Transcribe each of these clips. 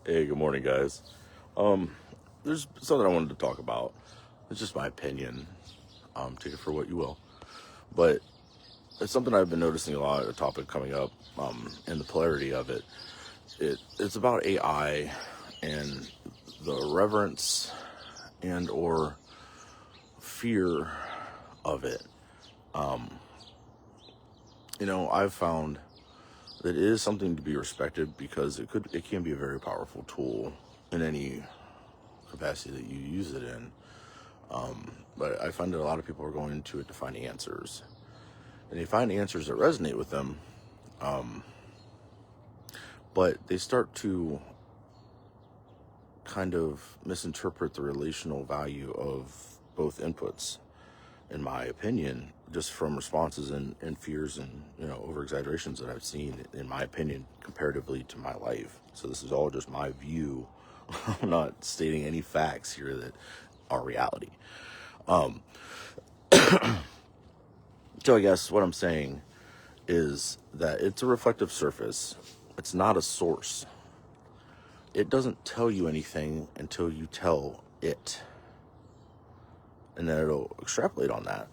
Hey, good morning, guys. Um, there's something I wanted to talk about. It's just my opinion. Take it for what you will. But it's something I've been noticing a lot, a topic coming up, and the polarity of it. It's about AI and the reverence and or fear of it. I've found that it is something to be respected because it can be a very powerful tool in any capacity that you use it in. But I find that a lot of people are going into it to find answers. And they find answers that resonate with them, but they start to kind of misinterpret the relational value of both inputs, in my opinion, just from responses and fears and, over exaggerations that I've seen, in my opinion, comparatively to my life. So this is all just my view. I'm not stating any facts here that are reality. So I guess what I'm saying is that it's a reflective surface. It's not a source. It doesn't tell you anything until you tell it. And then it'll extrapolate on that,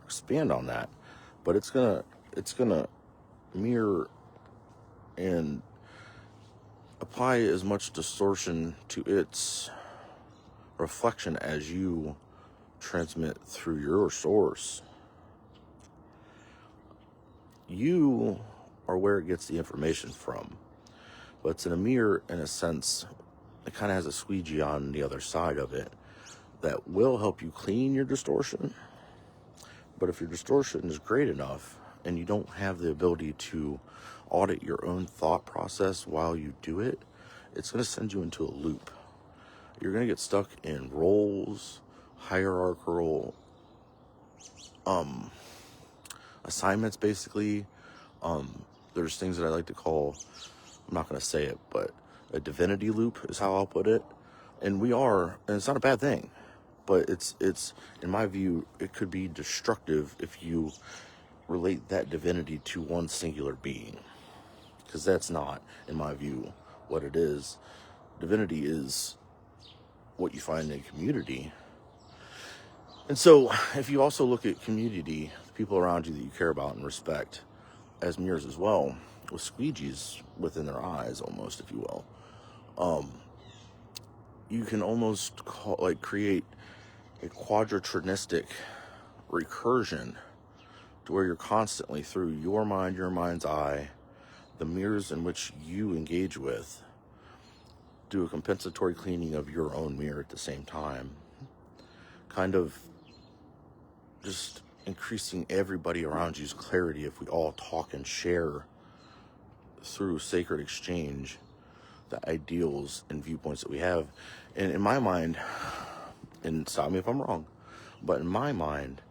expand on that. But it's gonna mirror and apply as much distortion to its reflection as you transmit through your source. You are where it gets the information from. But it's in a mirror, in a sense. It kind of has a squeegee on the other side of it that will help you clean your distortion. But if your distortion is great enough and you don't have the ability to audit your own thought process while you do it, it's going to send you into a loop. You're going to get stuck in roles, hierarchical assignments, basically. There's things that I like to call, I'm not going to say it, but a divinity loop is how I'll put it. And it's not a bad thing, but it's in my view, it could be destructive if you relate that divinity to one singular being, because that's not, in my view, what it is. Divinity is what you find in community. And so if you also look at community, the people around you that you care about and respect, as mirrors as well, with squeegees within their eyes, almost, if you will, you can almost create a quadratronistic recursion to where you're constantly, through your mind, your mind's eye, the mirrors in which you engage with, do a compensatory cleaning of your own mirror at the same time, kind of just increasing everybody around you's clarity if we all talk and share through sacred exchange the ideals and viewpoints that we have. And in my mind, and stop me if I'm wrong, but in my mind,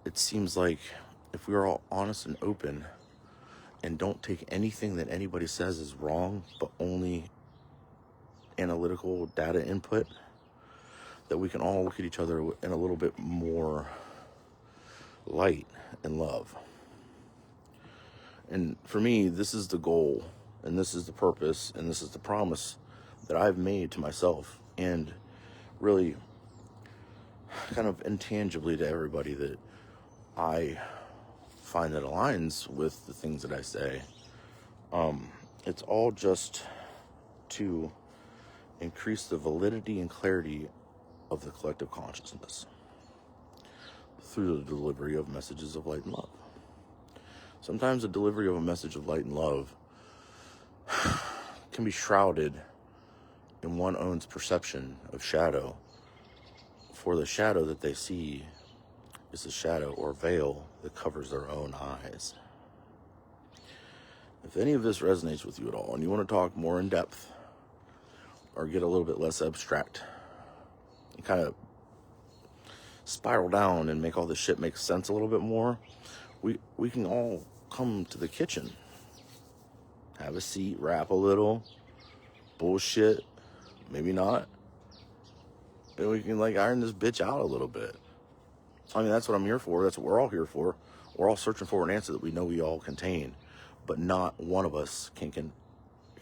it seems like if we are all honest and open and don't take anything that anybody says as wrong, but only analytical data input, that we can all look at each other in a little bit more light and love. And for me, this is the goal, and this is the purpose, and this is the promise that I've made to myself, and really kind of intangibly to everybody that I find that aligns with the things that I say. It's all just to increase the validity and clarity of the collective consciousness through the delivery of messages of light and love. Sometimes the delivery of a message of light and love can be shrouded in one own's perception of shadow, for the shadow that they see is the shadow or veil that covers their own eyes. If any of this resonates with you at all and you want to talk more in depth or get a little bit less abstract and kind of spiral down and make all this shit make sense a little bit more, we can all come to the kitchen, have a seat, rap a little, bullshit, maybe not, and we can iron this bitch out a little bit. I mean, that's what I'm here for. That's what we're all here for. We're all searching for an answer that we know we all contain, but not one of us can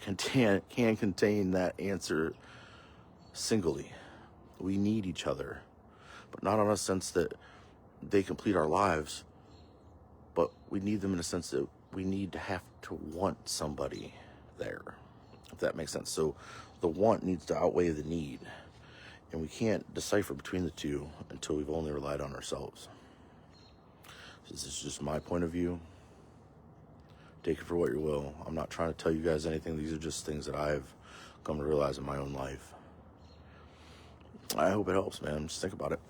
can contain that answer singly. We need each other, but not on a sense that they complete our lives, but we need them in a sense that we need to have to want somebody there, if that makes sense. So the want needs to outweigh the need, and we can't decipher between the two until we've only relied on ourselves. This is just my point of view. Take it for what you will. I'm not trying to tell you guys anything. These are just things that I've come to realize in my own life. I hope it helps, man. Just think about it.